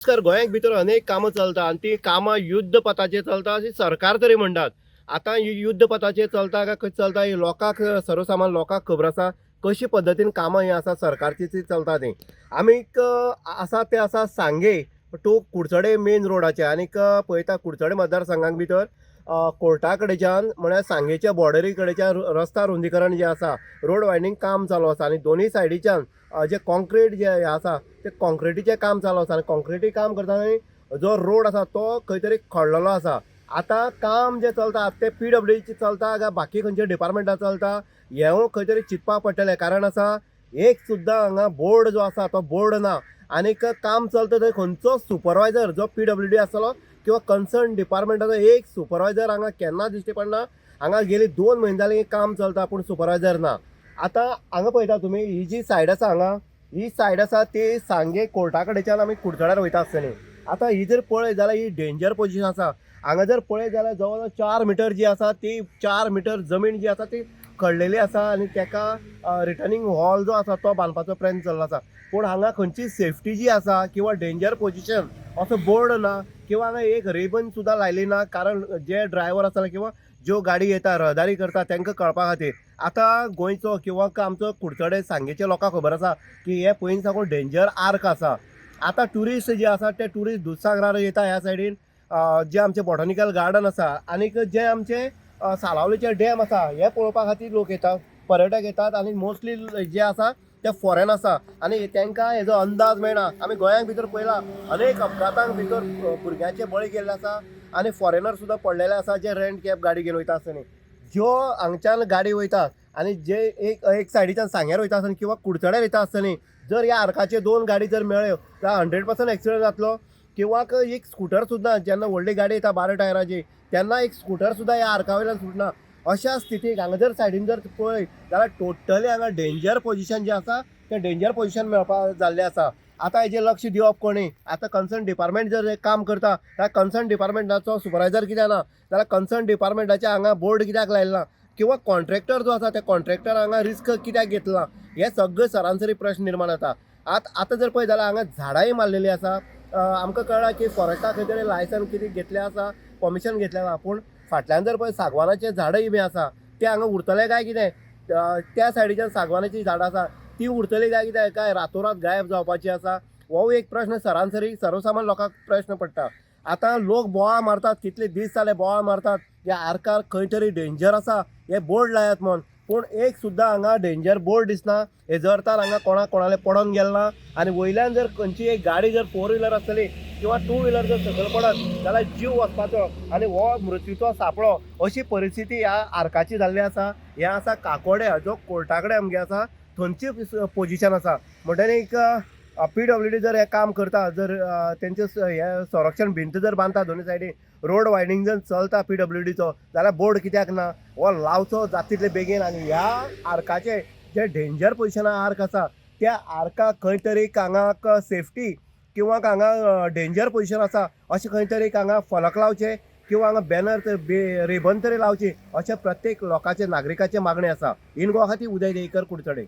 नमस्कार. गोंयांत भितर अनेक कामां चलता आनी ती कामां युध्द पथाचेर चलता अशें सरकार तरी म्हणटात. आतां ही युध्द पथाचेर चलता काय कशें चलता ही लोकांक सर्वसामान्य लोकांक खबर आसा कशे पद्दतीन कामां ही आसा सरकारची ती चलता ती. आमीक आसा ते आसा सांगे टू कुडचडे मेन रोडाचेर आनीक पळयता कुडचडे मतदारसंघाक भितर कोर्टा कडेच्यान म्हळ्यार सांगेच्या बॉर्डरी कडेच्यान रस्ता रुंदीकरण जें आसा रोड वायडनींग काम चालू आसा आनी दोनूय सायडीच्यान जे कॉन्क्रीट जे हे आसा ते कॉन्क्रिटीचें काम चालू आसा आनी कॉन्क्रिटी काम करतना जो रोड आसा तो खंय तरी खडलेलो आसा. आतां काम जें चलता तें PWDचें चलता काय बाकी खंयच्या डिपार्टमेंटान चलता हें खंय तरी चिंतपाक पडटलें. कारण आसा एक सुद्दां हांगा बोर्ड जो आसा तो बोर्ड ना आनीक काम चलता थंय खंयचो सुपरवायझर जो PWD आसतलो किंवा कन्सर्न डिपार्टमेंटाचो एक सुपरवायझर हांगा केन्ना दिश्टी पडना. हांगा गेली 2 म्हयने जालीं काम चलता पूण सुपरवायझर ना. आतां हांगा पळयता तुमी ही जी सायड आसा हांगा ही सायड आसा ती सांगे कोर्टा कडेच्यान आमी कुडचड्यार वयता आसतली. आतां ही जर पळयत जाल्यार ही डेंजर पोजिशन आसा. हांगा जर पळयत जाल्यार जवळ जवळ 4 मिटर जी आसा ती 4 मिटर जमीन जी आसा ती खडलेली आसा आनी तेका रिटर्निंग वॉल जो आसा तो बांदपाचो प्रयत्न चल्लो आसा. पूण हांगा खंयची सेफ्टी जी आसा किंवा डेंजर पोजिशन असो बोर्ड ना किंवा हांगा एक रेबन सुद्दां लायली ना. कारण जे ड्रायव्हर आसता किंवा ज्यो गाडी येता रहदारी करता तांकां कळपा खातीर. आतां गोंयचो किंवा आमचो कुडचडे सांगेच्या लोकांक खबर आसा की हे पयलीं साकून डेंजर आर्क आसा. आतां ट्युरिस्ट जे आसा ते ट्युरिस्ट दुधसागरार येता ह्या सायडीन जे आमचे बॉटॅनिकल गार्डन आसा आनीक जे आमचे सालावलीचे डॅम आसा हे पळोवपा खातीर लोक येतात, पर्यटक येतात आनी मोस्टली जे आसा ते फॉरेन आसा आनी तांकां हेजो अंदाज मेळना. आमी गोंयांत भितर पळयला अनेक अपघातांक भितर भुरग्यांचे बळी गेल्ले आसा आनी फॉरेनर सुद्दां पडलेले आसा जे रेंट कॅब गाडी घेवन वयता आसतनी. ज्यो हांगच्यान गाडी वयता आनी जे एक सायडीच्यान सांग्यार वयता आसतनी किंवा कुडचड्यार येता आसतनी जर ह्या आर्काचे 2 गाडी जर मेळ्ळ्यो जाल्यार 100% एक्सिडंट जातलो. किंवा एक स्कुटर सुद्दां जेन्ना व्हडली गाडी येता 12 टायराची तेन्ना एक स्कुटर सुद्दां ह्या आर्का वयल्यान सुटना. अशा स्थितीक हांगा जर सायडीन जर पळय जाल्यार टोटली हांगा डेंजर पोजिशन जें आसा तें डेंजर पोजिशन मेळपा जाल्लें आसा. आतां हेजेर लक्ष दिवप कोणी? आतां कन्सर्न डिपार्टमेंट जर काम करता जाल्यार कन्सर्न डिपार्टमेंटाचो सुपरवायझर कित्याक ना जाल्यार कन्सर्न डिपार्टमेंटाचे हांगा बोर्ड कित्याक लायला ना किंवा कॉन्ट्रॅक्टर जो आसा त्या कॉन्ट्रॅक्टर हांगा रिस्क कित्याक घेतला हे सगळे सरासरी प्रश्न निर्माण जाता. आतां जर पळय जाल्यार हांगा झाडांय मारलेलीं आसा. आमकां कळ्ळां की फॉरेस्टा खंय तरी लायसन कितें घेतलें आसा, परमिशन घेतलें आसा. पूण फाटल्यान जर पळय सागवानाचे झाडय बी आसा ते हांगा उरतले काय कितें? त्या सायडीच्यान सागवानाची झाडां आसा ती उरतली काय कितें? काय रातोरात गायब जावपाची आसा? हो एक प्रश्न सरासरी सर्वसामान्य लोकांक प्रश्न पडटा. आतां लोक बोवाळ मारतात, कितले दीस जाले बोवाळ मारतात ह्या आर्कार खंय तरी डेंजर आसा हे बोर्ड लायात म्हूण. पूण एक सुद्दां हांगा डेंजर बोर्ड दिसना. हे जरतार हांगा कोणाले पडोन गेल ना आनी वयल्यान जर खंयची एक गाडी जर 4 व्हिलर आसतली किंवा 2 व्हिलर जर सकयल पडत जाल्यार जीव वचपाचो आनी हो मृत्यूचो सापळो अशी परिस्थिती ह्या आर्काची जाल्ली आसा. हे आसा काकोडे जो कोर्टा कडेन आमगे आसा थंयची पोजिशन आसा. म्हणटकीर PWD जर हे काम करता जर तेंचे हे संरक्षण भिंत जर बांदता दोनूय सायडीन रोड वायडनींग जर चलता PWDचो जाल्यार बोर्ड कित्याक ना? हो लावचो जाता तितले बेगीन. आनी ह्या आर्काचे जे डेंजर पोजिशना आर्क आसा त्या आर्काक खंय तरी हांगा सेफ्टी किंवा हांगा डेंजर पोजिशन आसा अशें खंय तरी हांगा फलक लावचे किंवा हांगा बॅनर रेबन तरी लावची अशें प्रत्येक लोकांचे नागरिकाचे मागणी आसा. इन गोवा खातीर उदय देयकर, कुडचडे.